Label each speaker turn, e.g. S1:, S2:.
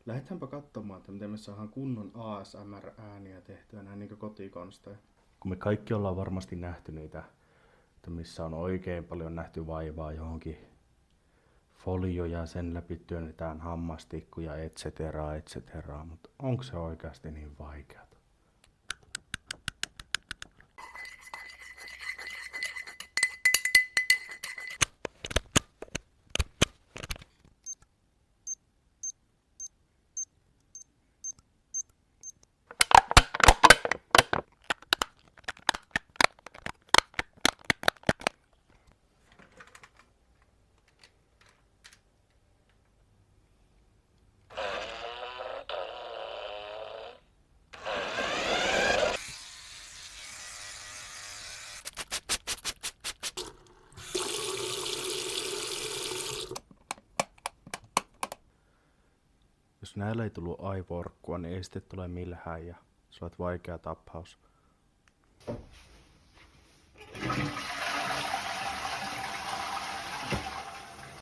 S1: Lähdetäänpä katsomaan, että miten me saadaan kunnon ASMR-ääniä tehtyä näin niin kotikonsteja. Kun me kaikki ollaan varmasti nähty niitä, että missä on oikein paljon nähty vaivaa johonkin folioja ja sen läpi työnnetään hammastikkuja, et cetera, mutta onko se oikeasti niin vaikeata? Jos näillä ei tullut aivorkkua, niin ei sitten tule millään ja sä oot vaikea tappaus.